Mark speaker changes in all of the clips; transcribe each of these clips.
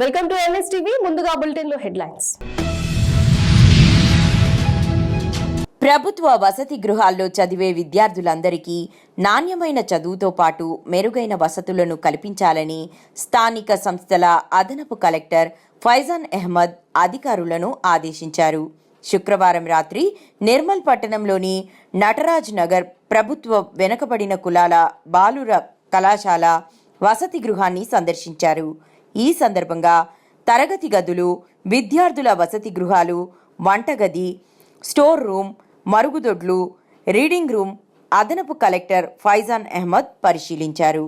Speaker 1: Welcome to NSTV. ముందుగా bulletin లో headlines.
Speaker 2: ప్రభుత్వ వసతి గృహాల్లో చదివే విద్యార్థులందరికీ నాణ్యమైన చదువుతో పాటు మెరుగైన వసతులను కల్పించాలని స్థానిక సంస్థల అదనపు కలెక్టర్ ఫైజాన్ అహ్మద్ అధికారులను ఆదేశించారు. శుక్రవారం రాత్రి నిర్మల్ పట్టణంలోని నటరాజ్ నగర్ ప్రభుత్వ వెనుకబడిన కులాల బాలుర కళాశాల వసతి గృహాన్ని సందర్శించారు. ఈ సందర్భంగా తరగతి గదులు, విద్యార్థుల వసతి గృహాలు, వంటగది, స్టోర్ రూమ్, మరుగుదొడ్లు, రీడింగ్ రూమ్ అదనపు కలెక్టర్ ఫైజాన్ అహ్మద్ పరిశీలించారు.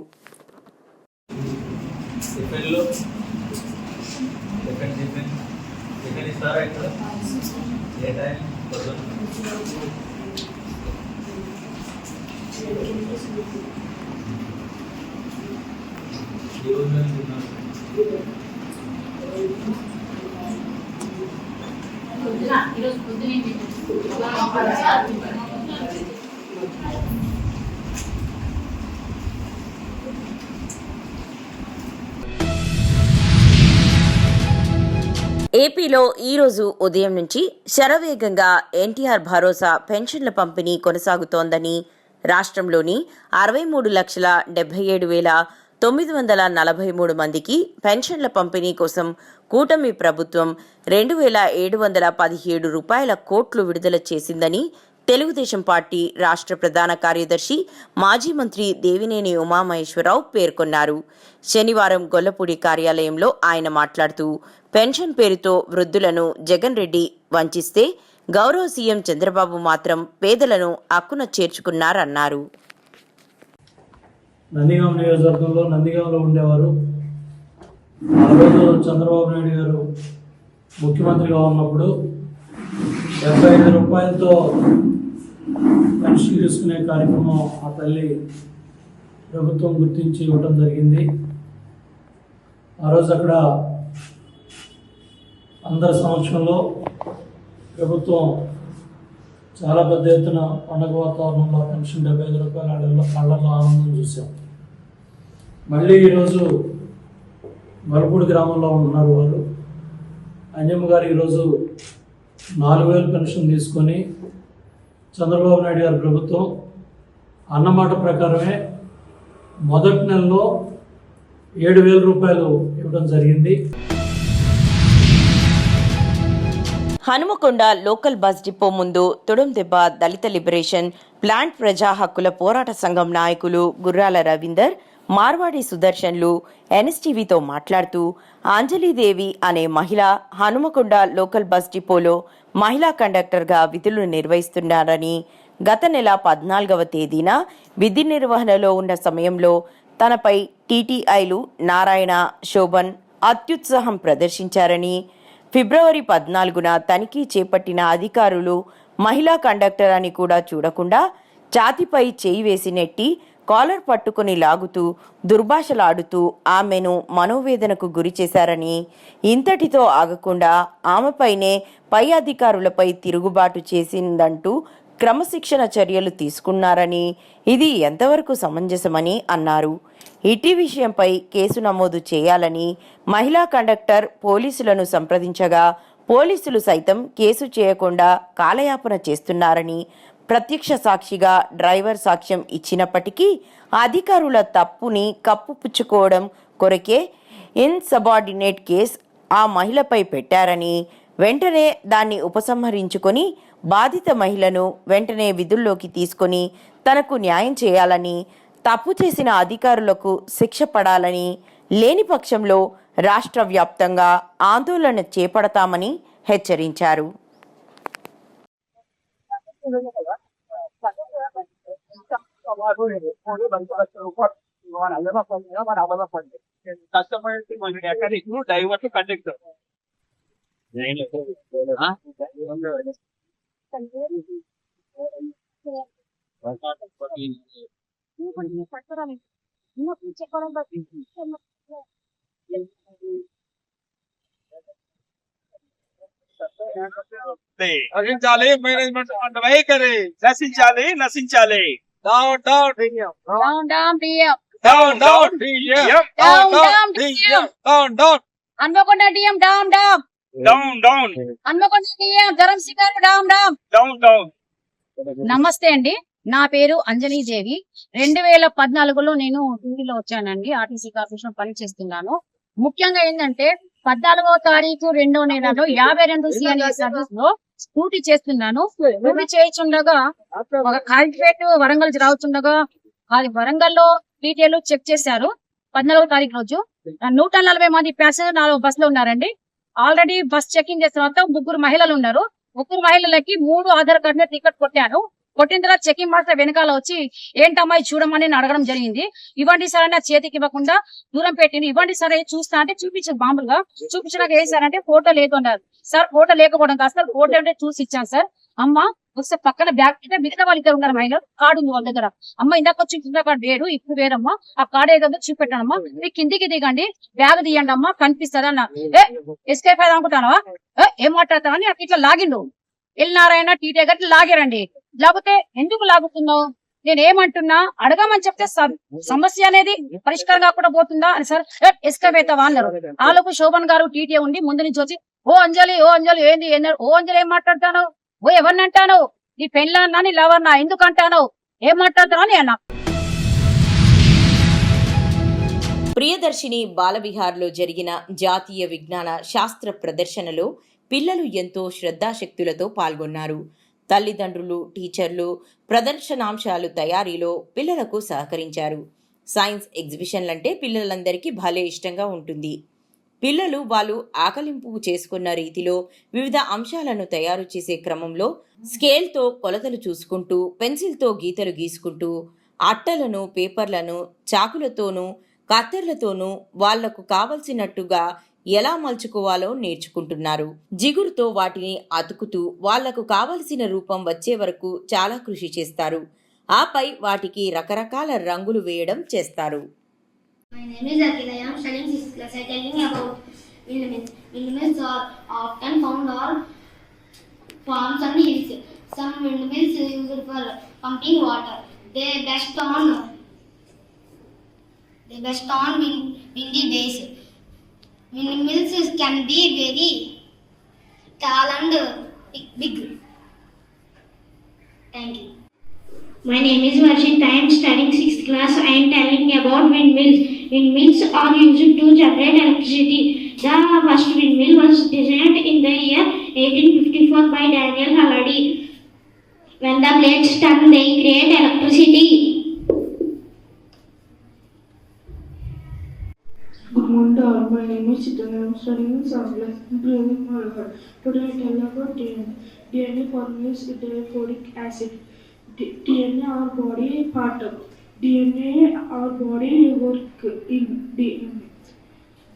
Speaker 2: ఏపీలో ఈరోజు ఉదయం నుంచి శరవేగంగా ఎన్టీఆర్ భరోసా పెన్షన్ల పంపిణీ కొనసాగుతోందని, రాష్ట్రంలోని 63,77,943 మందికి పెన్షన్ల పంపిణీ కోసం కూటమి ప్రభుత్వం 2,717 కోట్లు విడుదల చేసిందని తెలుగుదేశం పార్టీ రాష్ట్ర ప్రధాన కార్యదర్శి, మాజీ మంత్రి దేవినేని ఉమామహేశ్వరరావు పేర్కొన్నారు. శనివారం గొల్లపూడి కార్యాలయంలో ఆయన మాట్లాడుతూ, పెన్షన్ పేరుతో వృద్ధులను జగన్ రెడ్డి వంచిస్తే గౌరవ సీఎం చంద్రబాబు మాత్రం పేదలను అక్కున చేర్చుకున్నారన్నారు.
Speaker 3: నందిగాం నియోజకవర్గంలో నందిగాంలో ఉండేవారు. ఆ రోజు చంద్రబాబు నాయుడు గారు ముఖ్యమంత్రిగా ఉన్నప్పుడు 75 రూపాయలతో పెన్షన్ తీసుకునే కార్యక్రమం ఆ తల్లి ప్రభుత్వం గుర్తించి ఇవ్వడం జరిగింది. ఆ రోజు అక్కడ అందరి సమక్షంలో ప్రభుత్వం చాలా పెద్ద ఎత్తున పండగ వాతావరణంలో పెన్షన్ 75 రూపాయల కళ్ళల్లో ఆనందం చూసాం. మళ్ళీ ఈరోజు గొల్లపూడి గ్రామంలో ఉన్నారు వారు. అంజమ్మ గారు ఈరోజు 4,000 పెన్షన్ తీసుకొని చంద్రబాబు నాయుడు గారి ప్రభుత్వం అన్నమాట ప్రకారమే మొదటి నెలలో 7,000 రూపాయలు ఇవ్వడం జరిగింది.
Speaker 2: హనుమకొండ లోకల్ బస్ డిపో ముందు తుడుందెబ్బ దళిత లిబరేషన్ ప్లాంట్ ప్రజా హక్కుల పోరాట సంఘం నాయకులు గుర్రాల రవీందర్, మార్వాడి సుదర్శన్లు ఎన్ఎస్టీవీతో మాట్లాడుతూ, అంజలీదేవి అనే మహిళ హనుమకొండ లోకల్ బస్ డిపోలో మహిళా కండక్టర్గా విధులు నిర్వహిస్తున్నారని, గత నెల 14వ తేదీన విధి నిర్వహణలో ఉన్న సమయంలో తనపై టీటీఐలు నారాయణ, శోభన్ అత్యుత్సాహం ప్రదర్శించారని, ఫిబ్రవరి 14న తనిఖీ చేపట్టిన అధికారులు మహిళా కండక్టర్ అని కూడా చూడకుండా ఛాతీపై చేయి వేసి నెట్టి కాలర్ పట్టుకుని లాగుతూ దుర్భాషలాడుతూ ఆమెను మనోవేదనకు గురి చేశారని, ఇంతటితో ఆగకుండా ఆమెపైనే పై అధికారులపై తిరుగుబాటు చేసిందంటూ క్రమశిక్షణ చర్యలు తీసుకున్నారని, ఇది ఎంతవరకు సమంజసమని అన్నారు. ఇటీ విషయంపై కేసు నమోదు చేయాలని మహిళా కండక్టర్ పోలీసులను సంప్రదించగా పోలీసులు సైతం కేసు చేయకుండా కాలయాపన చేస్తున్నారని, ప్రత్యక్ష సాక్షిగా డ్రైవర్ సాక్ష్యం ఇచ్చినప్పటికీ అధికారుల తప్పుని కప్పుపుచ్చుకోవడం కొరకే ఇన్సబార్డినేట్ కేసు ఆ మహిళపై పెట్టారని, వెంటనే దాన్ని ఉపసంహరించుకొని బాధిత మహిళను వెంటనే విధుల్లోకి తీసుకొని తనకు న్యాయం చేయాలని, తప్పు చేసిన అధికారులకు శిక్ష పడాలని, లేని పక్షంలో రాష్ట్ర వ్యాప్తంగా ఆందోళన చేపడతామని హెచ్చరించారు.
Speaker 4: నశించాలి మేనేజ్మెంట్ వైఖరి, నశించాలి నశించాలి. Down down DM, down down DM, down down DM, down down DM, down down.
Speaker 5: Hanamkonda DM డామ్ డామ్,
Speaker 4: డౌన్ డౌన్
Speaker 5: హన్మకొండ డిఎం ధరంశిఖర్ డామ్ డామ్.
Speaker 4: Down down.
Speaker 5: నమస్తే అండి, నా పేరు అంజనీ దేవి. 2014లో నేను ఢిల్లీలో వచ్చానండి. ఆర్టీసీ కార్పొరేషన్ పని చేస్తున్నాను. ముఖ్యంగా ఏంటంటే 14వ తారీఖు 2వ నెలలో 52 సిఎన్ఈ సర్వీస్ లో స్కూటీ చేస్తున్నాను. స్కూటీ చేయించుండగా ఒక కాలిపేట వరంగల్ రావుతుండగా అది వరంగల్లో డీటెయిల్ చెక్ చేశారు. 14వ తారీఖు రోజు 140 మంది ప్యాసింజర్ 4 బస్సులో ఉన్నారండి. ఆల్రెడీ బస్ చెకింగ్ చేసిన తర్వాత 3 మహిళలు ఉన్నారు. 3 మహిళలకి 3 ఆధార్ కార్డు మీద టికెట్ కొట్టాను. కొట్టిన తర్వాత చెకింగ్ మాస్టర్ వెనకాల వచ్చి ఏంటమ్మా ఇది చూడమని నేను అడగడం జరిగింది. ఇవ్వండి సార్ అని చేతికి ఇవ్వకుండా దూరం పెట్టింది. ఇవ్వండి సార్ చూస్తా అంటే చూపించారు. మామూలుగా చూపించడానికి ఏం సార్ అంటే ఫోటో లేదు అన్నారు. సార్ ఫోటో లేకపోవడం కాదు సార్, ఫోటో అంటే చూసి ఇచ్చాను సార్. అమ్మ ఒకసారి పక్కన బ్యాగ్ మిగతా వాళ్ళు ఇద్దరు ఉన్నారు మహిళలు, కార్డు ఉంది వాళ్ళ దగ్గర. అమ్మ ఇందాక వచ్చి కార్డు వేరు, ఇప్పుడు వేరమ్మా, ఆ కార్డు ఏదో చూపెట్టానమ్మా, మీరు కిందికి దిగండి, బ్యాగ్ తీయండి అమ్మా కనిపిస్తుంది అన్న. ఎస్కేప్ అయ్యా అనుకుంటానవా, ఏం మాట్లాడతావా అని ఇట్లా లాగిండు. ఎల్నారాయణ టీటీ గట్టి లాగారండి. లేకపోతే ఎందుకు లాగుతున్నావు, నేను ఏమంటున్నా అడగమని చెప్తే సమస్య అనేది పరిష్కారం కాకుండా పోతుందా అని సార్ ఎస్కేప్ అవుతావా అన్నారు. ఆలోపు శోభన్ గారు టీటీ ఉండి ముందు నుంచి వచ్చి ఓ అంజలి ఏంది ఓ అంజలి ఏం మాట్లాడతాను, ఓ ఎవరిని అంటాను, నీ పెళ్ళన్నా నీ లవర్నా ఎందుకు అంటాను, ఏం మాట్లాడతాను అని అన్నా.
Speaker 2: ప్రియదర్శిని బాలవిహార్లో జరిగిన జాతీయ విజ్ఞాన శాస్త్ర ప్రదర్శనలో పిల్లలు ఎంతో శ్రద్ధాశక్తులతో పాల్గొన్నారు. తల్లిదండ్రులు, టీచర్లు ప్రదర్శనాంశాలు తయారీలో పిల్లలకు సహకరించారు. సైన్స్ ఎగ్జిబిషన్లంటే పిల్లలందరికీ భలే ఇష్టంగా ఉంటుంది. పిల్లలు వాళ్ళు ఆకలింపు చేసుకున్న రీతిలో వివిధ అంశాలను తయారు చేసే క్రమంలో స్కేల్తో కొలతలు చూసుకుంటూ, పెన్సిల్తో గీతలు గీసుకుంటూ, అట్టలను, పేపర్లను చాకులతోనూ కత్తెర్లతోనూ వాళ్లకు కావలసినట్టుగా ఎలా మలుచుకోవాలో నేర్చుకుంటున్నారు. జిగురుతో వాటిని అతుకుతూ వాళ్లకు కావలసిన రూపం వచ్చే వరకు చాలా కృషి చేస్తారు. ఆపై వాటికి రకరకాల రంగులు వేయడం చేస్తారు.
Speaker 6: My name is Akila. I am studying 6th class. I am telling about windmills. Windmills are often found on farms and hills. Some windmills are used for pumping water. They best on windy days. Windmills can be very tall and big. Thank you. My name is Varshit. I am studying 6th class. I am telling about windmills. Windmills are used to generate electricity. The first windmill was designed in the year 1854 by Daniel Halliday. When the blades turn, they create electricity.
Speaker 7: Good morning to all. My name is Chitan. I am studying in 7th class. Today I tell about DNA. DNA forms diphoric acid. DNA our body part of DNA our body work in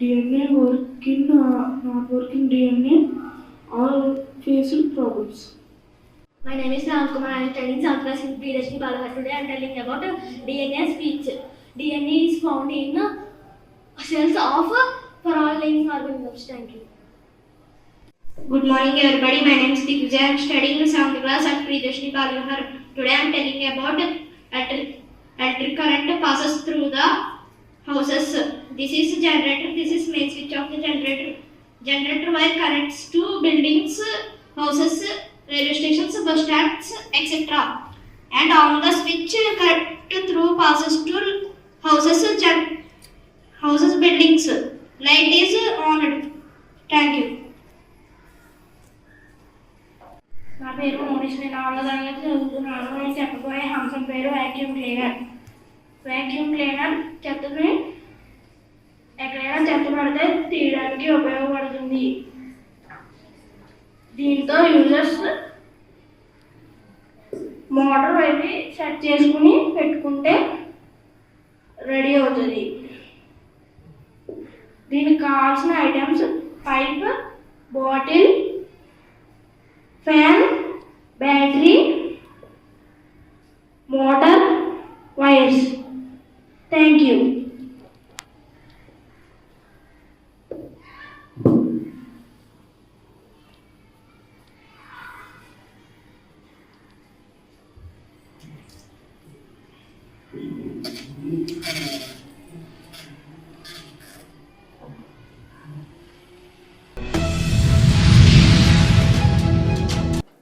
Speaker 7: DNA work in not working DNA or facing problems.
Speaker 6: My name is Ram Kumar. I am studying 7th class in Priyadashini Balahar. Today I am telling about DNA speech. DNA is found in cells of for all living organisms. Thank you. Good morning everybody. My name is Dikvijay. I am studying in 7th class at Priyadashini Balahar. Today I am telling about electric current passes through the houses. This is generator. This is main switch of the generator. Generator wire connects to buildings, houses, railway stations, bus stands, etc. And on the switch current through passes to houses, buildings. Light is on. Thank you. నా పేరు మోనిష్. నేను 6వ తరగతి చదువుతున్నాను. నేను చెప్పబోయే అంశం పేరు వ్యాక్యూమ్ క్లీనర్. వ్యాక్యూమ్ క్లీనర్ చెత్తని ఎక్కడైనా చెత్త పడితే తీయడానికి ఉపయోగపడుతుంది. దీంతో యూజర్స్ మోటార్ వైపు సెట్ చేసుకుని పెట్టుకుంటే రెడీ అవుతుంది. దీనికి కావాల్సిన items pipe, bottle, fan, battery, motor, wires. Thank you.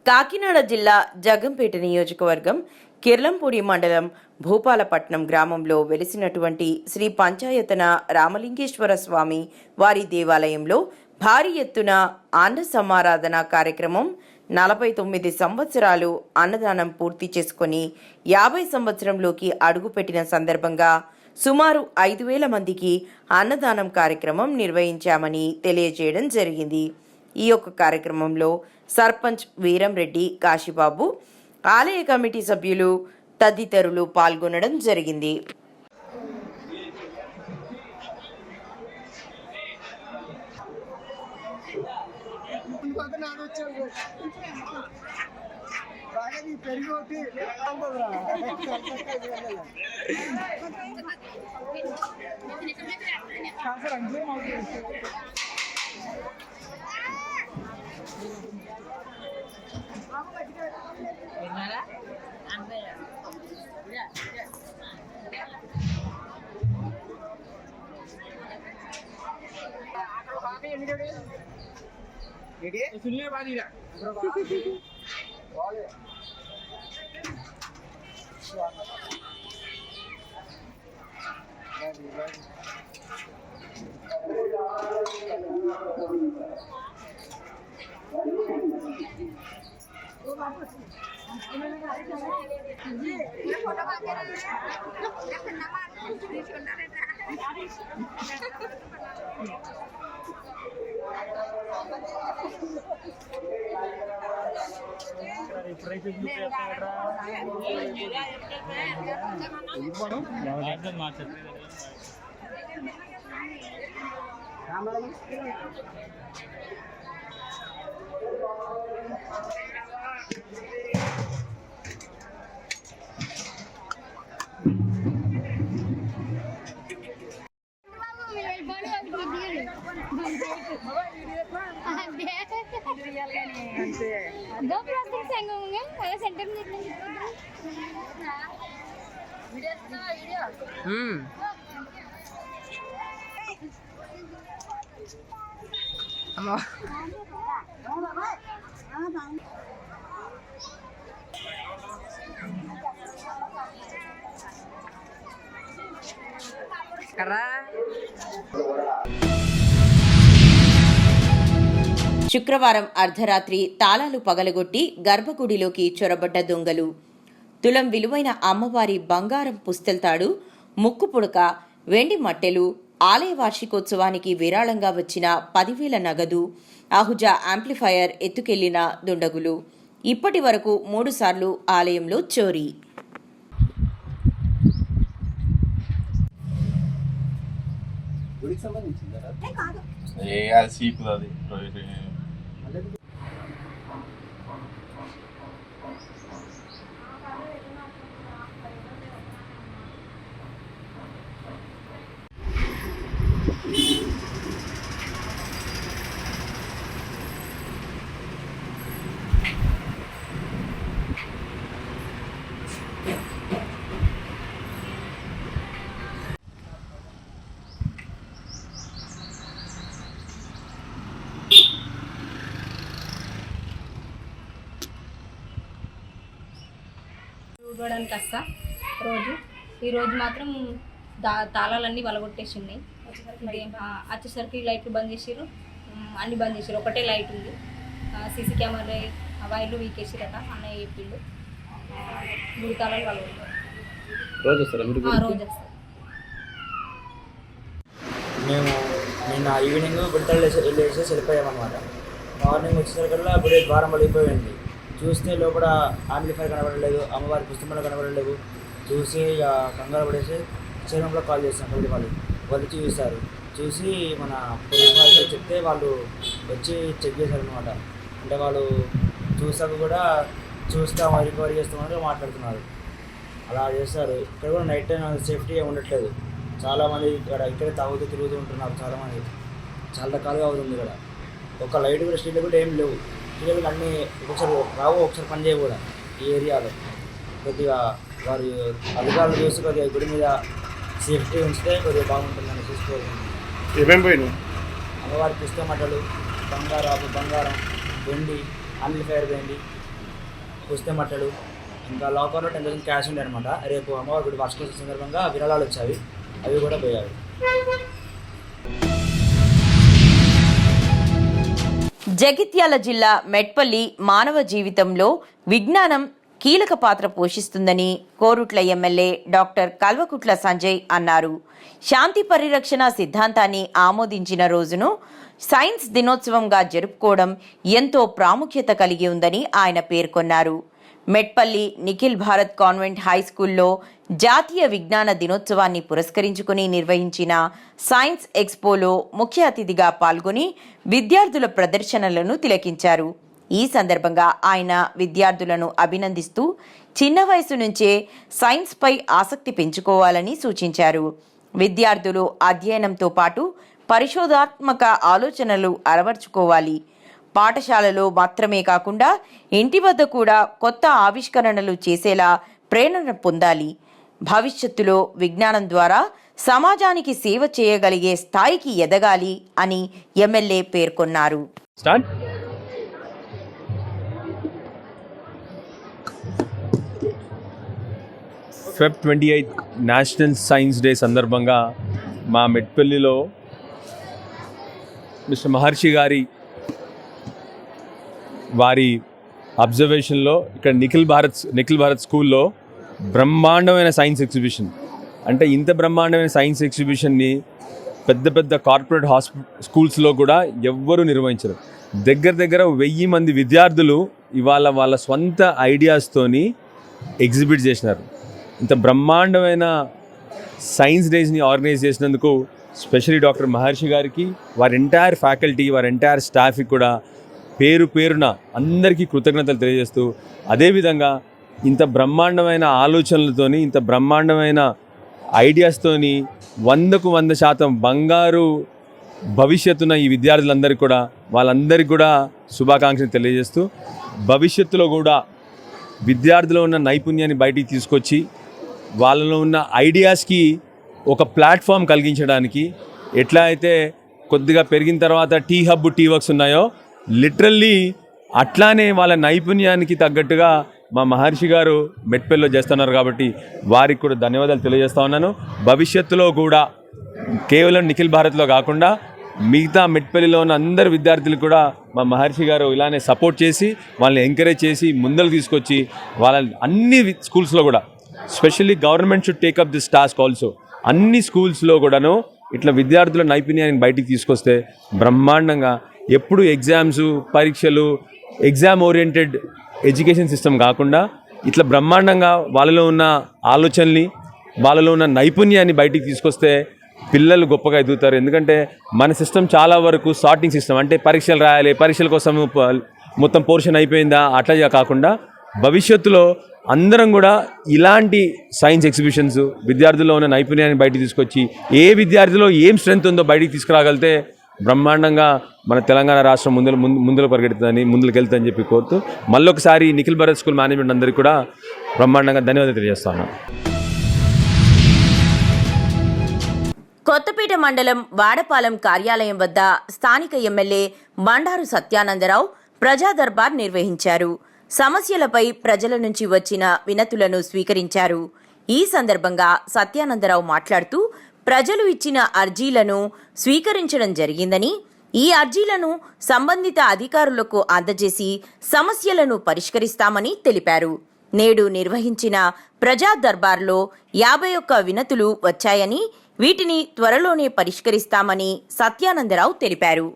Speaker 2: Kakinada జిల్లా జగంపేట నియోజకవర్గం కిర్లంపూడి మండలం భూపాలపట్నం గ్రామంలో వెలిసినటువంటి శ్రీ పంచాయతన రామలింగేశ్వర స్వామి వారి దేవాలయంలో భారీ ఎత్తున అన్న సమారాధన కార్యక్రమం 49 సంవత్సరాలు అన్నదానం పూర్తి చేసుకుని 50 సంవత్సరంలోకి అడుగుపెట్టిన సందర్భంగా సుమారు 5,000 మందికి అన్నదానం కార్యక్రమం నిర్వహించామని తెలియజేయడం జరిగింది. ఈ యొక్క కార్యక్రమంలో సర్పంచ్ వీరంరెడ్డి కాశీబాబు, ఆలయ కమిటీ సభ్యులు తదితరులు పాల్గొనడం జరిగింది.
Speaker 6: दो प्लास्टिक सेंगे होंगे पहले सेंटर में
Speaker 2: శుక్రవారం అర్ధరాత్రి తాళాలు పగలగొట్టి గర్భగుడిలోకి చొరబడ్డ దొంగలు. తులం విలువైన అమ్మవారి బంగారం పుస్తెల్తాడు, ముక్కు పుడక, వెండి మట్టెలు, ఆలయ వార్షికోత్సవానికి విరాళంగా వచ్చిన 10,000 నగదు, ఆహుజా యాంప్లిఫైయర్ ఎత్తుకెళ్లిన దుండగులు. ఇప్పటి వరకు 3 సార్లు ఆలయంలో చోరీ.
Speaker 8: ఊడడానికి వస్తా ఈరోజు మాత్రం తాళాలన్నీ వలగొట్టేసి ఉన్నాయి. వచ్చేసరికి లైట్లు బంద్ చేసారు, అన్ని బంద్ చేసారు. ఒకటే లైట్ ఉంది. సీసీ కెమెరా వైర్లు వీకేసిరట అన్నయ్య చెప్పిండు. గుడి తాళాలు వలగొట్టారు. రోజు వస్తారు.
Speaker 9: మేము నిన్న ఈవినింగ్ గుడితలు వెళ్ళేసి వెళ్ళిపోయామన్నమాట. మార్నింగ్ వచ్చేసరికల్లా గుడి ద్వారం పడిపోయింది. చూస్తే లోపల యాంప్లిఫైర్ కనబడలేదు, అమ్మవారి పుస్తకాలు కనబడలేవు. చూసి కంగారు పడేసి చైర్మన్లో కాల్ చేస్తాం. కబడ్డీ వాళ్ళు వచ్చి చూస్తారు. చూసి మన పోలీస్ వాళ్ళకి చెప్తే వాళ్ళు వచ్చి చెక్ చేశారనమాట. అంటే వాళ్ళు చూసాక కూడా చూస్తాం, రికవరీ చేస్తామని మాట్లాడుతున్నారు. అలా చేస్తారు. ఇక్కడ కూడా నైట్ టైం సేఫ్టీ ఉండట్లేదు. చాలామంది ఇక్కడ తాగుతూ తిరుగుతూ ఉంటున్నారు. చాలామంది చాలా రకాలుగా అవుతుంది ఇక్కడ. ఒక లైట్ కూడా స్ట్రీట్లు కూడా ఏం లేవు. స్ట్రీట్లు అన్నీ ఒకసారి రావు, ఒకసారి పని చేయ కూడా ఈ ఏరియాలో. కొద్దిగా వారి అధికారులు చూసి కొద్దిగా గుడి మీద సేఫ్టీ ఉంచితే కొద్దిగా బాగుంటుందని చూసుకోవాలి.
Speaker 10: ఏమేమి పోయినాయి?
Speaker 9: అమ్మవారి పుస్తకమట్టలు, బంగారం, వెండి, యాంప్లిఫైర్ వెండి, పుస్తే మట్టలు, ఇంకా లాకర్లో 10,000 క్యాష్ ఉండే అనమాట. రేపు అమ్మవారి గుడి వార్షికోత్సవం సందర్భంగా విరాళాలు వచ్చాయి, అవి కూడా పోయాయి.
Speaker 2: జగిత్యాల జిల్లా మెట్పల్లి మానవ జీవితంలో విజ్ఞానం కీలక పాత్ర పోషిస్తుందని కోరుట్ల ఎమ్మెల్యే డాక్టర్ కల్వకుట్ల సంజయ్ అన్నారు. శాంతి పరిరక్షణ సిద్ధాంతాన్ని ఆమోదించిన రోజును సైన్స్ దినోత్సవంగా జరుపుకోవడం ఎంతో ప్రాముఖ్యత కలిగి ఉందని ఆయన పేర్కొన్నారు. మెట్పల్లి నిఖిల్ భారత్ కాన్వెంట్ హై స్కూల్లో జాతీయ విజ్ఞాన దినోత్సవాన్ని పురస్కరించుకుని నిర్వహించిన సైన్స్ ఎక్స్పోలో ముఖ్య అతిథిగా పాల్గొని విద్యార్థుల ప్రదర్శనలను తిలకించారు. ఈ సందర్భంగా ఆయన విద్యార్థులను అభినందిస్తూ చిన్న వయసు నుంచే సైన్స్పై ఆసక్తి పెంచుకోవాలని సూచించారు. విద్యార్థులు అధ్యయనంతో పాటు పరిశోధాత్మక ఆలోచనలు అలవర్చుకోవాలి. పాఠశాలలో మాత్రమే కాకుండా ఇంటి వద్ద కూడా కొత్త ఆవిష్కరణలు చేసేలా ప్రేరణ పొందాలి. భవిష్యత్తులో విజ్ఞానం ద్వారా సమాజానికి సేవ చేయగలిగే స్థాయికి ఎదగాలి అని ఎమ్మెల్యే పేర్కొన్నారు.
Speaker 10: ఫెబ్ 28 నేషనల్ సైన్స్ డే సందర్భంగా మా మెట్పల్లిలో మిస్టర్ మహర్షి గారి వారి అబ్జర్వేషన్లో ఇక్కడ నిఖిల్ భారత్ స్కూల్లో బ్రహ్మాండమైన సైన్స్ ఎగ్జిబిషన్, అంటే ఇంత బ్రహ్మాండమైన సైన్స్ ఎగ్జిబిషన్ని పెద్ద పెద్ద కార్పొరేట్ స్కూల్స్లో కూడా ఎవ్వరూ నిర్వహించరు. దగ్గర 1000 మంది విద్యార్థులు ఇవాళ వాళ్ళ స్వంత ఐడియాస్తోని ఎగ్జిబిట్ చేసినారు. ఇంత బ్రహ్మాండమైన సైన్స్ డేస్ని ఆర్గనైజ్ చేసినందుకు స్పెషల్లీ డాక్టర్ మహర్షి గారికి, వారి ఎంటైర్ ఫ్యాకల్టీ, వారి ఎంటైర్ స్టాఫ్కి కూడా పేరున అందరికీ కృతజ్ఞతలు తెలియజేస్తూ, అదేవిధంగా ఇంత బ్రహ్మాండమైన ఆలోచనలతోని, ఇంత బ్రహ్మాండమైన ఐడియాస్తోని 100% బంగారు భవిష్యత్తున ఈ విద్యార్థులందరికీ కూడా వాళ్ళందరికీ కూడా శుభాకాంక్షలు తెలియజేస్తూ, భవిష్యత్తులో కూడా విద్యార్థుల్లో ఉన్న నైపుణ్యాన్ని బయటికి తీసుకొచ్చి వాళ్ళలో ఉన్న ఐడియాస్కి ఒక ప్లాట్ఫామ్ కలిగించడానికి, ఎట్లా అయితే కొద్దిగా పెరిగిన తర్వాత టీ హబ్, టీ వర్క్స్ ఉన్నాయో లిటరల్లీ అట్లానే వాళ్ళ నైపుణ్యానికి తగ్గట్టుగా మా మహర్షి గారు మెట్పల్లిలో చేస్తున్నారు. కాబట్టి వారికి కూడా ధన్యవాదాలు తెలియజేస్తా ఉన్నాను. భవిష్యత్తులో కూడా కేవలం నిఖిల్ భారత్లో కాకుండా మిగతా మెట్పల్లిలో ఉన్న అందరు విద్యార్థులు కూడా మా మహర్షి గారు ఇలానే సపోర్ట్ చేసి వాళ్ళని ఎంకరేజ్ చేసి ముందరకు తీసుకొచ్చి వాళ్ళ అన్ని స్కూల్స్లో కూడా, specially government should take up this task also. అన్ని స్కూల్స్లో కూడాను ఇట్లా విద్యార్థుల నైపుణ్యాన్ని బయటికి తీసుకొస్తే బ్రహ్మాండంగా ఎప్పుడు ఎగ్జామ్స్, పరీక్షలు, ఎగ్జామ్ ఓరియంటెడ్ ఎడ్యుకేషన్ సిస్టమ్ కాకుండా ఇట్లా బ్రహ్మాండంగా వాళ్ళలో ఉన్న ఆలోచనల్ని, వాళ్ళలో ఉన్న నైపుణ్యాన్ని బయటికి తీసుకొస్తే పిల్లలు గొప్పగా ఎదుగుతారు. ఎందుకంటే మన సిస్టమ్ చాలా వరకు సార్టింగ్ సిస్టమ్, అంటే పరీక్షలు రాయాలి, పరీక్షల కోసం మొత్తం పోర్షన్ అయిపోయిందా అట్లా కాకుండా భవిష్యత్తులో అందరం కూడా ఇలాంటి సైన్స్ ఎగ్జిబిషన్స్ విద్యార్థుల్లో ఉన్న నైపుణ్యాన్ని బయటికి తీసుకొచ్చి ఏ విద్యార్థిలో ఏం స్ట్రెంత్ ఉందో బయటికి తీసుకురాగలితే బ్రహ్మాండంగా మన తెలంగాణ రాష్ట్రం ముందుకు వెళ్తుందని చెప్పి కోరుతూ మళ్ళొకసారి నిఖిల్ భారత్ స్కూల్ మేనేజ్మెంట్ అందరికీ కూడా బ్రహ్మాండంగా ధన్యవాదాలు తెలియజేస్తాను.
Speaker 2: కొత్తపేట మండలం వాడపాలెం కార్యాలయం వద్ద స్థానిక ఎమ్మెల్యే బండారు సత్యానందరావు ప్రజా దర్బార్ నిర్వహించారు. సమస్యలపై ప్రజల నుంచి వచ్చిన వినతులను స్వీకరించారు. ఈ సందర్భంగా సత్యానందరావు మాట్లాడుతూ ప్రజలు ఇచ్చిన అర్జీలను స్వీకరించడం జరిగిందని, ఈ అర్జీలను సంబంధిత అధికారులకు అందజేసి సమస్యలను పరిష్కరిస్తామని తెలిపారు. నేడు నిర్వహించిన ప్రజా దర్బార్లో 51 వినతులు వచ్చాయని, వీటిని త్వరలోనే పరిష్కరిస్తామని సత్యానందరావు తెలిపారు.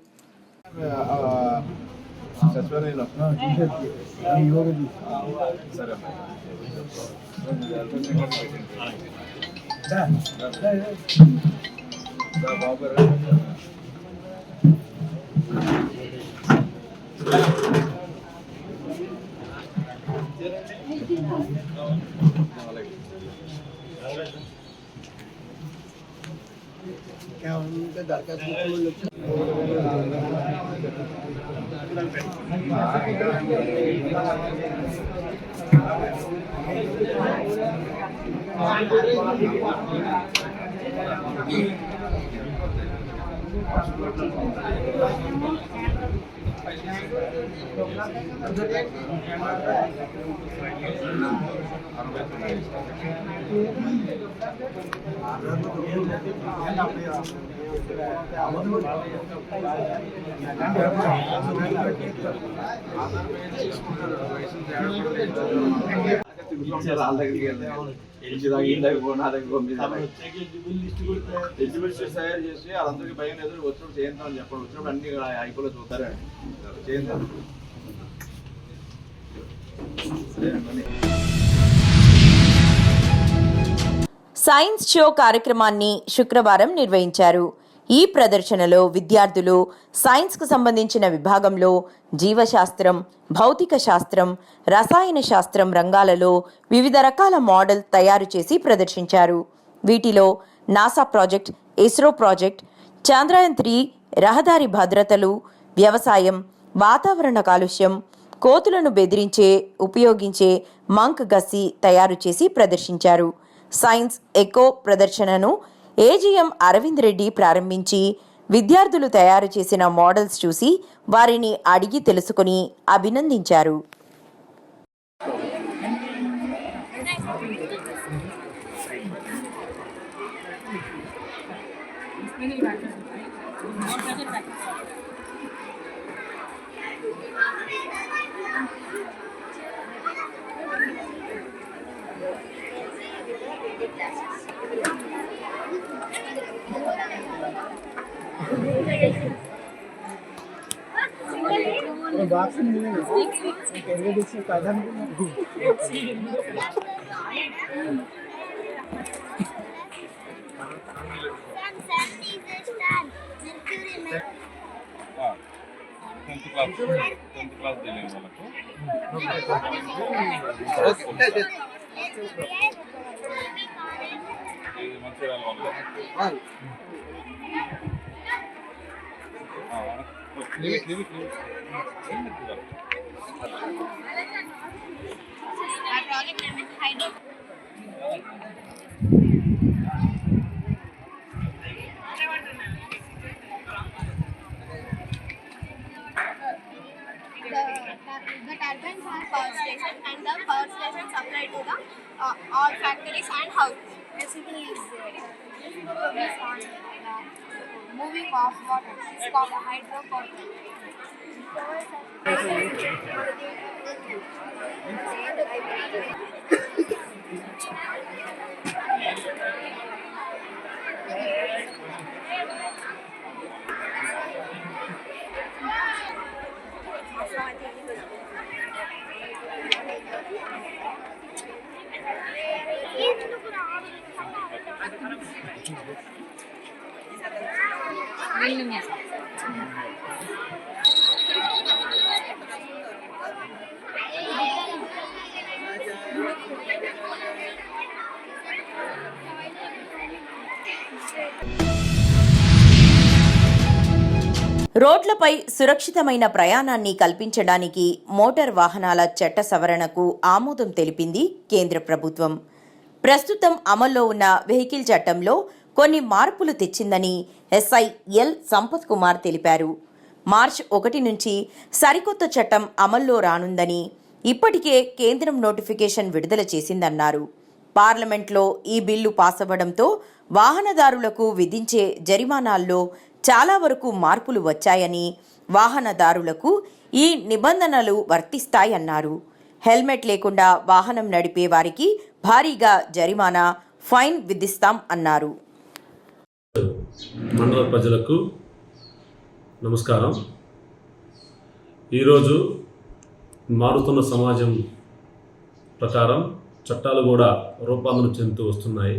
Speaker 11: ఎగ్జిబిషన్ తయారు చేసి వాళ్ళందరికీ భయం లేదు, వచ్చినప్పుడు చేద్దాం అని చెప్పండి. వచ్చినప్పుడు అన్ని అయిపోలేదు చూస్తారా చేద్దాం.
Speaker 2: సైన్స్ షో కార్యక్రమాన్ని శుక్రవారం నిర్వహించారు. ఈ ప్రదర్శనలో విద్యార్థులు సైన్స్కు సంబంధించిన విభాగంలో జీవశాస్త్రం, భౌతిక శాస్త్రం, రసాయన శాస్త్రం రంగాలలో వివిధ రకాల మోడల్ తయారు చేసి ప్రదర్శించారు. వీటిలో NASA project, ISRO project, Chandrayaan three, రహదారి భద్రతలు, వ్యవసాయం, వాతావరణ కాలుష్యం, కోతులను ఉపయోగించే మంక్ గస్సి తయారు చేసి ప్రదర్శించారు. సైన్స్ ఎకో ప్రదర్శనను ఏజీఎం అరవింద్ రెడ్డి ప్రారంభించి విద్యార్థులు తయారు చేసిన మోడల్స్ చూసి వారిని అడిగి తెలుసుకుని అభినందించారు.
Speaker 6: The turbines are power station and the power station supply to the all factories and houses. Basically, is produced on the moving of water. It's called a hydropower. రోడ్లపై సురక్షితమైన ప్రయాణాన్ని కల్పించడానికి మోటార్ వాహనాల చట్ట సవరణకు ఆమోదం తెలిపింది కేంద్ర ప్రభుత్వం. ప్రస్తుతం అమల్లో ఉన్న వెహికల్ చట్టంలో కొన్ని మార్పులు తెచ్చిందని ఎస్ఐ ఎల్ సంపత్ కుమార్ తెలిపారు. మార్చి 1 నుంచి సరికొత్త చట్టం అమల్లో రానుందని ఇప్పటికే కేంద్రం నోటిఫికేషన్ విడుదల చేసిందన్నారు. పార్లమెంట్లో ఈ బిల్లు పాస్ అవ్వడంతో వాహనదారులకు విధించే జరిమానాల్లో చాలా వరకు మార్పులు వచ్చాయని, వాహనదారులకు ఈ నిబంధనలు వర్తిస్తాయన్నారు. హెల్మెట్ లేకుండా వాహనం నడిపే వారికి భారీగా జరిమానా, ఫైన్ విధిస్తాం అన్నారు.
Speaker 12: మండల ప్రజలకు నమస్కారం. ఈరోజు మారుతున్న సమాజం ప్రకారం చట్టాలు కూడా రూపాంతరం చెందుతూ వస్తున్నాయి.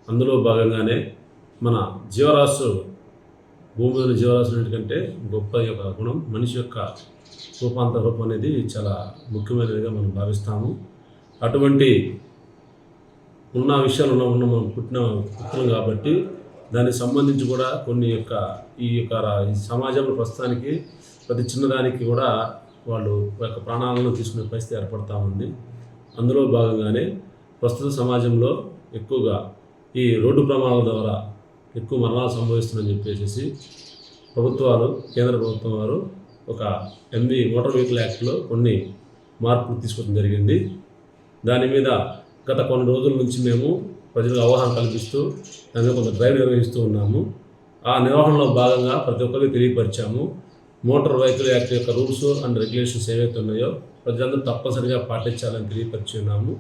Speaker 12: అందులో భాగంగానే మన జీవరాశు, భూమి మీద జీవరాశులన్నిటికంటే గొప్ప యొక్క గుణం మనిషి యొక్క రూపం అనేది చాలా ముఖ్యమైనదిగా మనం భావిస్తాము. అటువంటి ఉన్న విషయాలు మనం పుట్టినాం కాబట్టి దానికి సంబంధించి కూడా కొన్ని ఈ సమాజంలో ప్రస్తుతానికి ప్రతి చిన్నదానికి కూడా వాళ్ళు యొక్క ప్రాణాలను తీసుకునే పరిస్థితి ఏర్పడతా ఉంది. అందులో భాగంగానే ప్రస్తుత సమాజంలో ఎక్కువగా ఈ రోడ్డు ప్రమాదాల ద్వారా ఎక్కువ మరణాలు సంభవిస్తున్నాయని చెప్పేసి ప్రభుత్వాలు, కేంద్ర ప్రభుత్వం వారు ఒక మోటార్ వెహికల్ యాక్ట్లో కొన్ని మార్పులు తీసుకోవడం జరిగింది. దాని మీద గత కొన్ని రోజుల నుంచి మేము ప్రజలకు అవగాహన కల్పిస్తూ దాని మీద కొంత డ్రైవ్ నిర్వహిస్తూ ఉన్నాము. ఆ నిర్వహణలో భాగంగా ప్రతి ఒక్కరికి తెలియపరిచాము. మోటార్ వెహికల్ యాక్ట్ యొక్క రూల్స్ అండ్ రెగ్యులేషన్స్ ఏవైతే ఉన్నాయో ప్రజలందరూ తప్పనిసరిగా పాటించాలని తెలియపరిచి ఉన్నాము.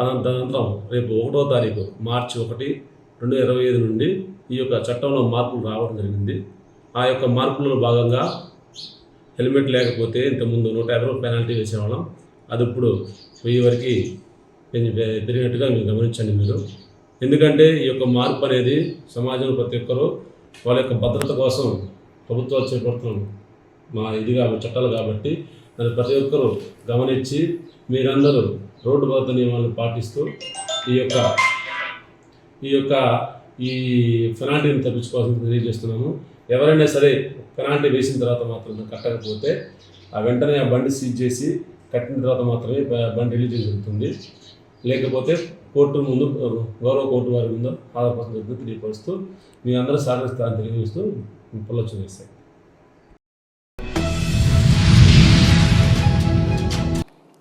Speaker 12: అనంతరం రేపు 1వ తారీఖు మార్చి 1, 2025 నుండి ఈ యొక్క చట్టంలో మార్పులు రావడం జరిగింది. ఆ యొక్క మార్పులలో భాగంగా హెల్మెట్ లేకపోతే ఇంతకుముందు 150 రూపాయలు పెనాల్టీ వేసేవాళ్ళం. అది ఇప్పుడు 1000 వరకు పెరిగినట్టుగా మీరు గమనించండి మీరు. ఎందుకంటే ఈ యొక్క మార్పు అనేది సమాజంలో ప్రతి ఒక్కరూ వాళ్ళ యొక్క భద్రత కోసం ప్రభుత్వాలు చేపడుతున్న చట్టాలు కాబట్టి దాన్ని ప్రతి ఒక్కరూ గమనించి మీరందరూ రోడ్డు భద్రత నియమాలను పాటిస్తూ ఈ పెనాల్టీని తప్పించుకోవాల్సింది తెలియజేస్తున్నాము. ఎవరైనా సరే పెనాల్టీ వేసిన తర్వాత మాత్రం కట్టకపోతే వెంటనే ఆ బండి సీజ్ చేసి కట్టిన తర్వాత మాత్రమే బండి రిలీజ్ జరుగుతుంది. లేకపోతే కోర్టు ముందు, గౌరవ కోర్టు వారి ముందు ఆధారపడుతుంది తెలియపరుస్తూ మీ అందరూ సహకరిస్తారని తెలియజేస్తూ పొల్లొచ్చు వేస్తాయి.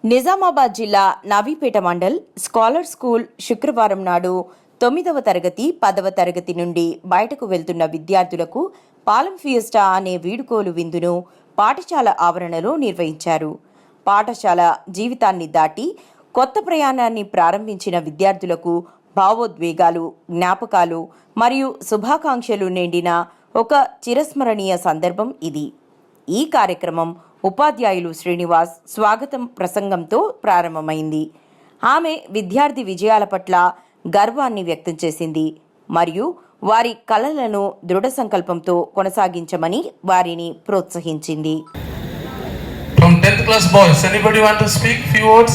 Speaker 2: నిజామాబాద్ జిల్లా నవీపేట మండల్ స్కాలర్ స్కూల్ శుక్రవారం నాడు 9వ తరగతి, 10వ తరగతి నుండి బయటకు వెళ్తున్న విద్యార్థులకు పాలెం ఫియస్టా అనే వీడుకోలు విందును పాఠశాల ఆవరణలో నిర్వహించారు. పాఠశాల జీవితాన్ని దాటి కొత్త ప్రయాణాన్ని ప్రారంభించిన విద్యార్థులకు భావోద్వేగాలు, జ్ఞాపకాలు మరియు శుభాకాంక్షలు నిండిన ఒక చిరస్మరణీయ సందర్భం ఇది. ఈ కార్యక్రమం ఉపాధ్యాయులు శ్రీనివాస్ స్వాగతం ప్రసంగంతో ప్రారంభమైంది. ఆమె విద్యార్థి విజయాల పట్ల గర్వాన్ని వ్యక్తం చేసింది మరియు వారి కలలను దృఢ సంకల్పంతో కొనసాగించమని వారిని ప్రోత్సహించింది.
Speaker 13: From 10th class boys, anybody want to speak few words?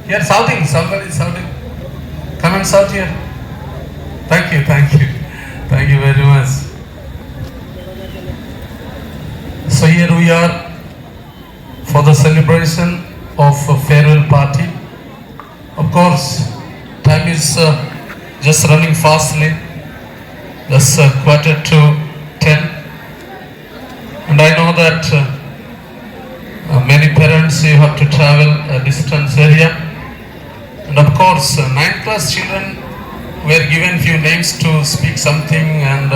Speaker 13: Here shouting, somebody shouting. Come and shout here. Thank you very much. So here we are for the celebration of a farewell party. Of course, time is just running fastly. Just 9:45, and I know that many parents, you have to travel a distance area, and of course 9th class children were given few names to speak something, and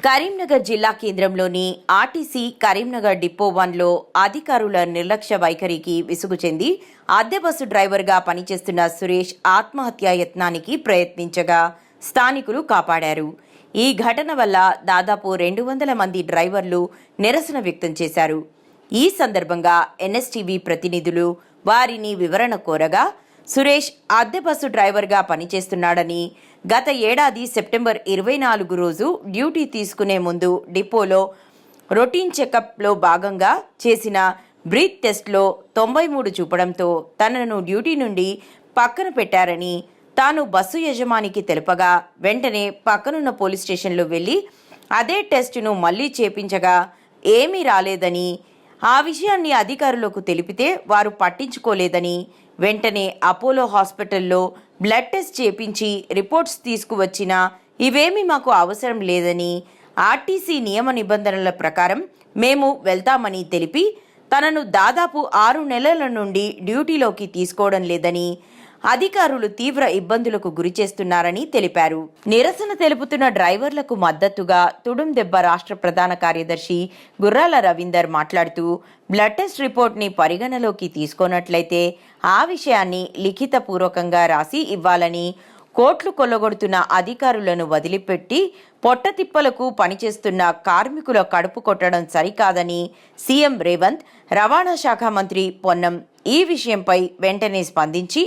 Speaker 2: Karimnagar జిల్లా కేంద్రంలోని RTC Karimnagar depot 1లో అధికారుల నిర్లక్ష్య వైఖరికి విసుగు చెంది అద్దె bus డ్రైవర్గా పనిచేస్తున్న సురేష్ ఆత్మహత్యా యత్నానికి ప్రయత్నించగా స్థానికులు కాపాడారు. ఈ ఘటన వల్ల దాదాపు 200 మంది డ్రైవర్లు నిరసన వ్యక్తం చేశారు. ఈ సందర్భంగా ఎన్ఎస్టీవీ ప్రతినిధులు వారిని వివరణ కోరగా సురేష్ అద్దె బస్సు డ్రైవర్గా పనిచేస్తున్నాడని, గత ఏడాది సెప్టెంబర్ 24 రోజు డ్యూటీ తీసుకునే ముందు డిపోలో రొటీన్ చెకప్లో భాగంగా చేసిన బ్రీత్ టెస్ట్లో 93 చూపడంతో తనను డ్యూటీ నుండి పక్కన పెట్టారని తాను బస్సు యజమానికి తెలుపగా వెంటనే పక్కనున్న పోలీస్ స్టేషన్లో వెళ్లి అదే టెస్టును మళ్లీ చేపించగా ఏమీ రాలేదని, ఆ విషయాన్ని అధికారులకు తెలిపితే వారు పట్టించుకోలేదని, వెంటనే అపోలో హాస్పిటల్లో బ్లడ్ టెస్ట్ చేపించి రిపోర్ట్స్ తీసుకువచ్చినా ఇవేమీ మాకు అవసరం లేదని, ఆర్టీసీ నియమ నిబంధనల ప్రకారం మేము వెళ్తామని తెలిపి తనను దాదాపు 6 నెలల నుండి డ్యూటీలోకి తీసుకోవడం లేదని, అధికారులు తీవ్ర ఇబ్బందులకు గురిచేస్తున్నారని తెలిపారు. నిరసన తెలుపుతున్న డ్రైవర్లకు మద్దతుగా తుడుందెబ్బ రాష్ట్ర ప్రధాన కార్యదర్శి గుర్రాల రవీందర్ మాట్లాడుతూ, బ్లడ్ టెస్ట్ రిపోర్ట్ని పరిగణలోకి తీసుకోనట్లయితే ఆ విషయాన్ని లిఖితపూర్వకంగా రాసి ఇవ్వాలని, కోట్లు కొల్లగొడుతున్న అధికారులను వదిలిపెట్టి పొట్టతిప్పలకు పనిచేస్తున్న కార్మికుల కడుపు కొట్టడం సరికాదని సీఎం రేవంత్, రవాణా శాఖ మంత్రి పొన్నం ఈ విషయంపై వెంటనే స్పందించి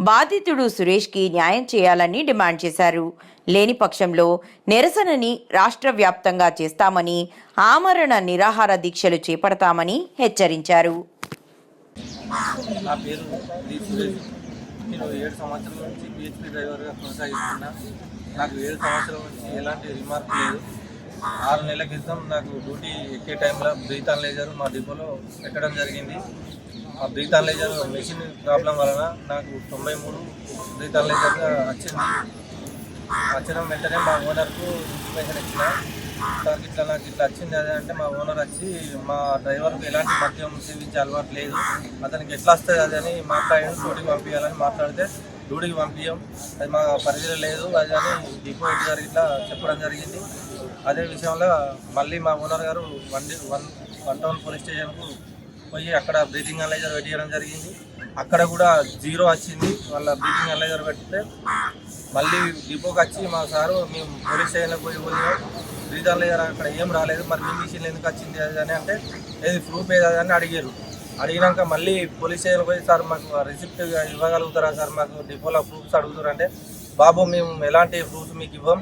Speaker 2: బాధితుడు సురేష్కి న్యాయం చేయాలని డిమాండ్ చేశారు. లేని పక్షంలో నిరసనని రాష్ట్ర వ్యాప్తంగా చేస్తామని, ఆమరణ నిరాహార దీక్షలు చేపడతామని హెచ్చరించారు.
Speaker 14: నా పేరు డి సురేష్. నేను 7 సంవత్సరాల నుంచి పిహెచ్పి డ్రైవర్గా కొనసాగిస్తున్నా. నాకు 7 సంవత్సరాల నుంచి ఎలాంటి రిమార్క్ లేదు. 6 నెలల క్రితం నాకు డ్యూటీ ఎక్కే టైంలో బ్రీత్ అనలైజర్ మా డిపోలో పెట్టడం జరిగింది. ఆ బ్రీత్ అనలైజర్ మెషిన్ ప్రాబ్లం వలన నాకు 93 బ్రీత్ అనలైజర్గా వచ్చిన వెంటనే మా ఓనర్కు ఇన్ఫర్మేషన్ ఇచ్చిన, సార్ ఇట్లా నాకు ఇట్లా వచ్చింది అదే అంటే మా ఓనర్ వచ్చి మా డ్రైవర్కు ఎలాంటి మద్యం సేవించే అలవాటు లేదు, అతనికి ఎట్లా వస్తుంది అదని మాట్లాడి డ్యూటీకి పంపించాలని మాట్లాడితే డ్యూటీకి పంపించాం, అది మా పరిధిలో లేదు అది అని డిపో హెడ్ గారు ఇట్లా చెప్పడం జరిగింది. అదే విషయంలో మళ్ళీ మా ఓనర్ గారు వన్ టౌన్ పోలీస్ స్టేషన్కు పోయి అక్కడ బ్రీతింగ్ అనలైజర్ పెట్టించడం జరిగింది. అక్కడ కూడా 0 వచ్చింది. వాళ్ళ బ్రీతింగ్ అనలైజర్ పెడితే మళ్ళీ డిపోకి వచ్చి మా సారు మేము పోలీస్ స్టేషన్లో పోయి బ్రీత్ అనలైజర్ అక్కడ ఏం రాలేదు, మరి మీ మిషన్ ఎందుకు వచ్చింది అది అని అంటే ఏది ప్రూఫ్ ఏది అని అడిగారు. అడిగినాక మళ్ళీ పోలీస్ స్టేషన్ పోయి సార్ మాకు రిసిప్ట్ ఇవ్వగలుగుతారా సార్, మాకు డిపోలో ప్రూఫ్స్ అడుగుతారు అంటే, బాబు మేము ఎలాంటి ప్రూఫ్స్ మీకు ఇవ్వం,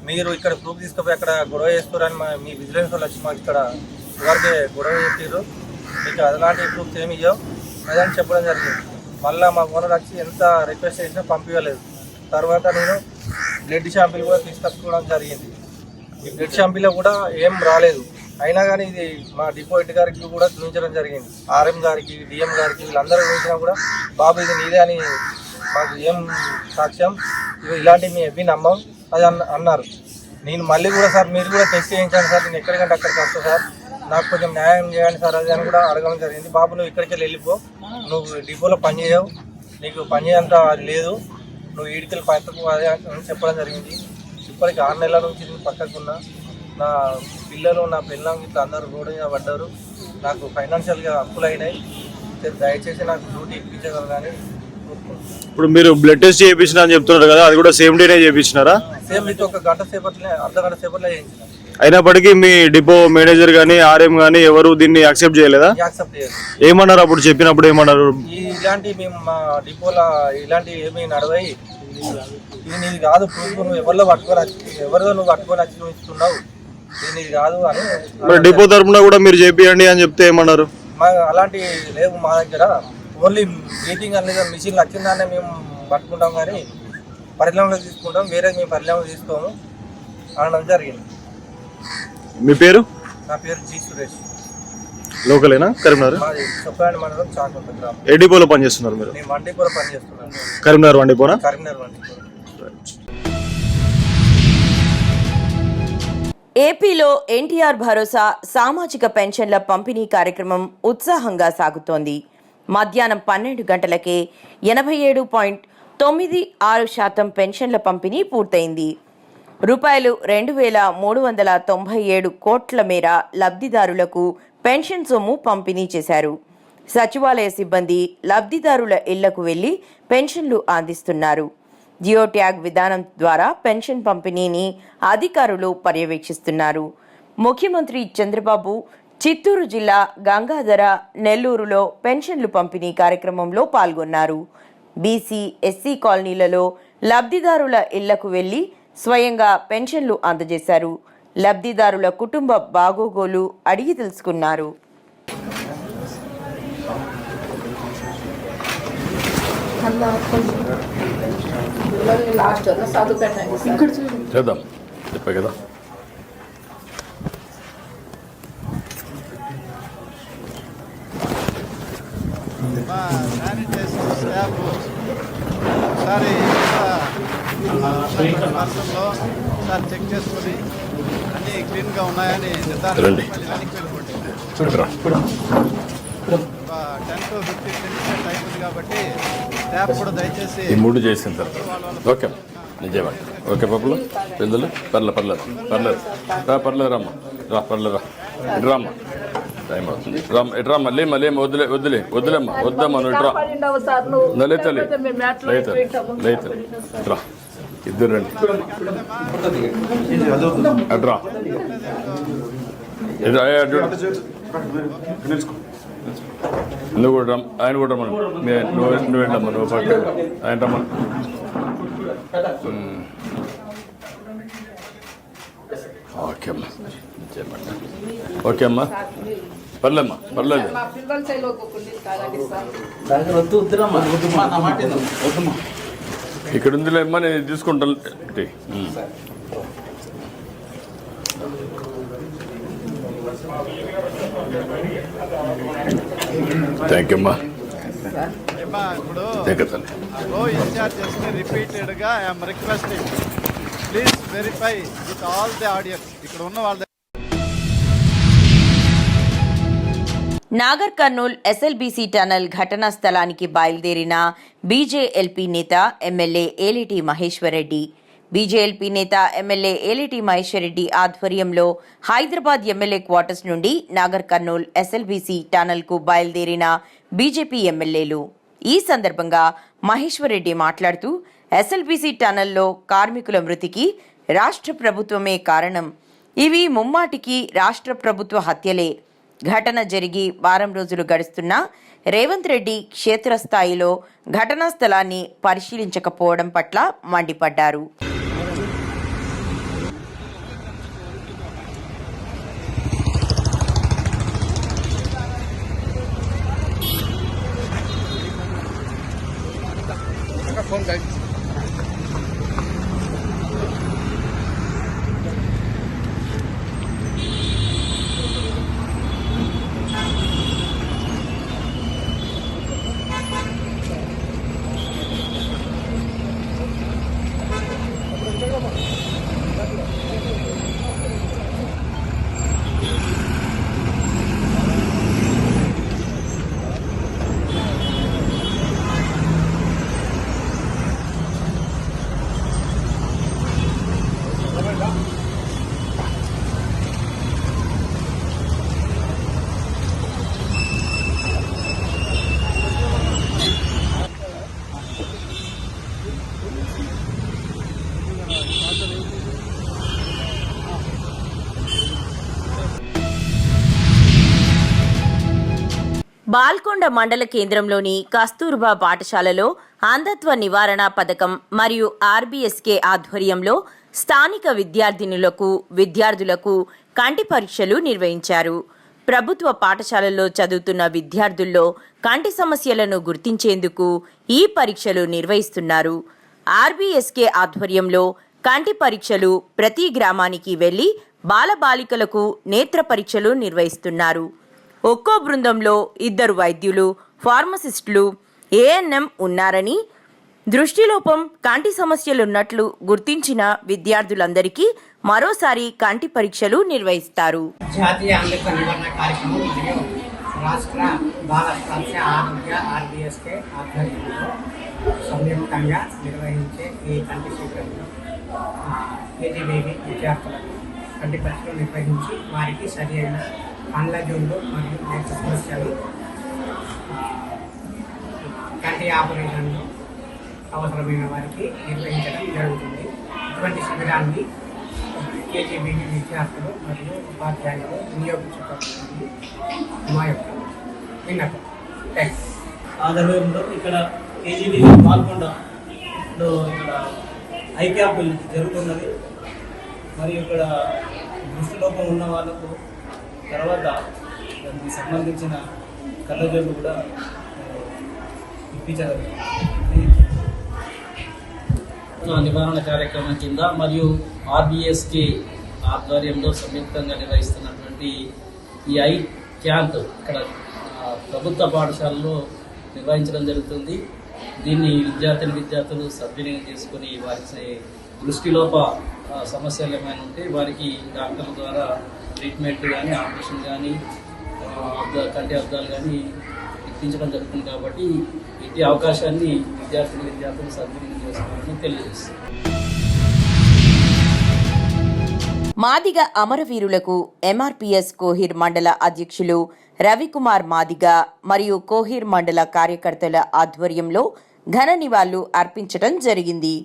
Speaker 14: మీరు ఇక్కడ ప్రూఫ్ తీసుకుపోయి అక్కడ గొడవ చేస్తారని మీ విజిలెన్స్ వాళ్ళు వచ్చి మాకు ఇక్కడ ఎవరికి గొడవ చెప్పారు, మీకు అలాంటి ప్రూఫ్స్ ఏమి ఇవ్వం అదని చెప్పడం జరిగింది. మళ్ళీ మా ఓనర్ వచ్చి ఎంత రిక్వెస్ట్ చేసినా పంపించలేదు. తర్వాత నేను బ్లడ్ షాంపిల్ కూడా తీసుకొచ్చుకోవడం జరిగింది. ఈ బ్లడ్ షాంపిల్లో కూడా ఏం రాలేదు. అయినా కానీ ఇది మా డిపో హెడ్ గారికి కూడా చూపించడం జరిగింది, ఆర్ఎం గారికి, డిఎం గారికి, వీళ్ళందరూ చూపించినా కూడా బాబు ఇది నీదే అని మాకు ఏం సాక్ష్యం, ఇలాంటివి మేము ఎవ్వి నమ్మం అది అన్నారు. నేను మళ్ళీ కూడా సార్ మీరు కూడా టెస్ట్ చేయించండి సార్, నేను ఎక్కడికంటే అక్కడికి వస్తా సార్, నాకు కొంచెం న్యాయం చేయండి సార్ అది అని కూడా అడగడం జరిగింది. బాబు నువ్వు ఇక్కడికి వెళ్ళిపో, నువ్వు డిపోలో పని చేయవు, నీకు పని చేయంత అది లేదు, నువ్వు ఈడికలు పక్కకు అదే అని చెప్పడం జరిగింది. ఇప్పటికి 6 నెలల నుంచి నేను పక్కకున్నా. నా పిల్లలు నా పిల్లలు ఇట్లా అందరూ రోడ్డు మీద పడ్డారు, నాకు ఫైనాన్షియల్గా అప్పులు అయినాయి, దయచేసి నాకు డ్యూటీ ఇప్పించగలరు కానీ.
Speaker 11: ఇప్పుడు మీరు బ్లడ్ టెస్ట్ చేయించిన అని చెప్తున్నారు కదా, అది కూడా సేమ్ డేనే చేయించినారా?
Speaker 14: సేమ్ మీకు ఒక గంట సేపట్లే, అర్ధగంట సేపట్లో చేయించిన.
Speaker 11: అయినప్పటికీ మీ డిపో మేనేజర్ కానీ ఆర్ఎం కానీ ఎవరు దీన్ని యాక్సెప్ట్ చేయలేదా?
Speaker 14: యాక్సెప్ట్ చేయలేదు.
Speaker 11: ఏమన్నారు అప్పుడు చెప్పినప్పుడు ఏమన్నారు?
Speaker 14: ఇలాంటి మేము మా డిపోలో ఇలాంటి ఏమి నడవాయి, ఇది నీది కాదు ప్రూఫ్, నువ్వు ఎవరిలో నువ్వు పట్టుకొని వచ్చి నువ్వు ఇస్తున్నావు, ఇది నీది కాదు అని.
Speaker 11: డిపో తరఫున కూడా మీరు చేపియండి అని చెప్తే ఏమన్నారు?
Speaker 14: అలాంటి లేవు మా దగ్గర, ఓన్లీ బ్రీతింగ్ అనేది మిషన్లు వచ్చిందానే మేము పట్టుకుంటాం కానీ పరిణామంలో తీసుకుంటాం, వేరే మేము పరిణామం తీసుకోము అనడం జరిగింది.
Speaker 11: మీ పేరు?
Speaker 14: నా పేరు జి సురేష్.
Speaker 11: లోకలేనా? కరీంనగర్?
Speaker 14: మాది చొప్పరాని మండలం చాకొండ గ్రామం.
Speaker 11: ఏ డిపోలో పనిచేస్తున్నారు మీరు?
Speaker 14: నేను వండిపోలో పనిచేస్తున్నాను.
Speaker 11: కరీంనగర్ వండిపోనా?
Speaker 14: కరీంనగర్ వండిపో.
Speaker 2: ఏపీలో ఎన్టీఆర్ భరోసా సామాజిక పెన్షన్ల పంపిణీ కార్యక్రమం ఉత్సాహంగా సాగుతోంది. మధ్యాహ్నం 12 గంటలకే 87.96% పెన్షన్ల పంపిణీ పూర్తయింది. రూపాయలు 2,397 కోట్ల మేర లబ్ధిదారులకు పెన్షన్ సొమ్ము పంపిణీ చేశారు. సచివాలయ సిబ్బంది లబ్ధిదారుల ఇళ్లకు వెళ్లి పెన్షన్లు అందిస్తున్నారు. జియో ట్యాగ్ విధానం ద్వారా పెన్షన్ పంపిణీని అధికారులు పర్యవేక్షిస్తున్నారు. ముఖ్యమంత్రి చంద్రబాబు చిత్తూరు జిల్లా గంగాధర, నెల్లూరులో పెన్షన్లు పంపిణీ కార్యక్రమంలో పాల్గొన్నారు. బీసీ, ఎస్సీ కాలనీలలో లబ్ధిదారుల ఇళ్లకు వెళ్లి స్వయంగా పెన్షన్లు అందజేశారు. లబ్ధిదారుల కుటుంబ బాగోగోలు అడిగి తెలుసుకున్నారు.
Speaker 10: చేద్దాం చెప్పే కదా.
Speaker 15: ఒకసారి సార్ చెక్ చేసుకుని అన్నీ క్లీన్గా ఉన్నాయని నిర్ధారణ. 10 to 15 minutes టైం ఉంది కాబట్టి స్టాఫ్ కూడా దయచేసి
Speaker 16: ఈ 3 చేసిన తర్వాత ఓకే నిజమే ఓకే పప్పులు పెద్దలు పర్లేదు రమ్మా పర్లేదు ఇటు రామ్మా టైం అవుతుంది ఇటు రామ్మా లేమ్మా వద్దులేమ్మా వద్దమ్మా నువ్వు ఇటు రా రా ఇద్దరు రండి అటు రా నువ్వు కూడా రమ్మ ఆయన కూడా రమ్మను నువ్వు ఏంటమ్మా నువ్వు పక్క ఆయన రమ్మను ఓకే అమ్మా ఓకే అమ్మా పర్లేదు ఇక్కడ ఉందిలే అమ్మా నేను తీసుకుంటాను థ్యాంక్ యూ అమ్మా
Speaker 15: ఇప్పుడు గో ఇన్ఛార్జెస్ ని రిపీటెడ్ గా I'm requesting please verify with all the audience ఇక్కడ ఉన్న వాళ్ళ
Speaker 2: నాగర్ కర్నూల్ ఎస్ఎల్బీసీ టనల్ ఘటనా స్థలానికి బయలుదేరిన బీజేఎల్పీ నేత ఎమ్మెల్యే ఏలిటి మహేశ్వరరెడ్డి. బీజేఎల్పీ నేత ఎమ్మెల్యే ఏలిటి మహేశ్వరరెడ్డి ఆధ్వర్యంలో హైదరాబాద్ ఎమ్మెల్యే క్వార్టర్స్ నుండి నాగర్ కర్నూల్ ఎస్ఎల్బీసీ టనల్కు బయలుదేరిన బీజేపీ ఎమ్మెల్యేలు. ఈ సందర్భంగా మహేశ్వరరెడ్డి మాట్లాడుతూ ఎస్ఎల్బీసీ టనల్లో కార్మికుల మృతికి రాష్ట్ర ప్రభుత్వమే కారణం. ఇవి ముమ్మాటికి రాష్ట్ర ప్రభుత్వ హత్యలే. ఘటన జరిగి వారం రోజులు గడుస్తున్నా రేవంత్ రెడ్డి క్షేత్రస్థాయిలో ఘటనా స్థలాన్ని పరిశీలించకపోవడం పట్ల మండిపడ్డారు. బాల్కొండ మండల కేంద్రంలోని కస్తూర్బా పాఠశాలలో అంధత్వ నివారణ పథకం మరియు ఆర్బీఎస్కే ఆధ్వర్యంలో స్థానిక విద్యార్థులకు కంటి పరీక్షలు నిర్వహించారు. ప్రభుత్వ పాఠశాలల్లో చదువుతున్న విద్యార్థుల్లో కంటి సమస్యలను గుర్తించేందుకు ఈ పరీక్షలు నిర్వహిస్తున్నారు. ఆర్బీఎస్కే ఆధ్వర్యంలో కంటి పరీక్షలు ప్రతి గ్రామానికి వెళ్లి బాలబాలికలకు నేత్ర పరీక్షలు నిర్వహిస్తున్నారు. ఒక్కో బృందంలో 2 వైద్యులు, ఫార్మసిస్టులు, ఏఎన్ఎం ఉన్నారని, దృష్టిలోపం, కంటి సమస్యలున్నట్లు గుర్తించిన విద్యార్థులందరికీ మరోసారి కంటి పరీక్షలు నిర్వహిస్తారు.
Speaker 17: జాతీయ అంధత్వ నివారణ కార్యక్రమం మరియు రాష్ట్ర బాల స్వాస్థ్య ఆరోగ్య ఆర్బీఎస్కే ఆధ్వర్యంలో సంయుక్తంగా నిర్వహించే ఈ కంటి శిబిరంలో కేజీబీవీ విద్యార్థులకు కంటి పరీక్షలు నిర్వహించి వారికి సరైన కండ్ల జోళ్ళు మరియు నేత్ర సమస్యలు, కంటి ఆపరేషన్లు అవసరమైన వారికి నిర్వహించడం జరుగుతుంది. ఇటువంటి శిబిరాన్ని కేజీబీవీ విద్యార్థులు మరియు ఉపాధ్యాయులు వినియోగించుకోవాలని మా యొక్క విన్నపం. థ్యాంక్స్.
Speaker 14: ఆధ్వర్యంలో ఇక్కడ కేజీబీ బాల్కొండలో ఇక్కడ ఐ క్యాంప్ జరుగుతున్నది. మరియు ఇక్కడ దృష్టిలోపం ఉన్న వాళ్ళకు తర్వాత దానికి సంబంధించిన కళ్ళజోళ్ళు కూడా ఇప్పించగలరు.
Speaker 17: నివారణ కార్యక్రమం కింద మరియు ఆర్బీఎస్కే ఆధ్వర్యంలో సంయుక్తంగా నిర్వహిస్తున్నటువంటి ఈ ఐ క్యాంప్ ఇక్కడ ప్రభుత్వ పాఠశాలలో నిర్వహించడం జరుగుతుంది. దీన్ని విద్యార్థులు సద్వినియోగం చేసుకుని వారి దృష్టిలోప సమస్యలు ఏమైనా ఉంటే వారికి డాక్టర్ల ద్వారా ట్రీట్మెంట్ కానీ, ఆపరేషన్ కానీ
Speaker 18: కంటి అద్దాలు కానీ ఎక్కించడం జరుగుతుంది. కాబట్టి ఈ అవకాశాన్ని విద్యార్థులు సద్వినియోగం చేసుకోవాలని తెలియజేస్తుంది.
Speaker 2: మాదిగ అమరవీరులకు ఎంఆర్పీఎస్ కోహిర్ మండల అధ్యక్షులు రవికుమార్ మాదిగ మరియు కోహిర్ మండల కార్యకర్తల ఆధ్వర్యంలో ఘన నివాళులు అర్పించడం జరిగింది.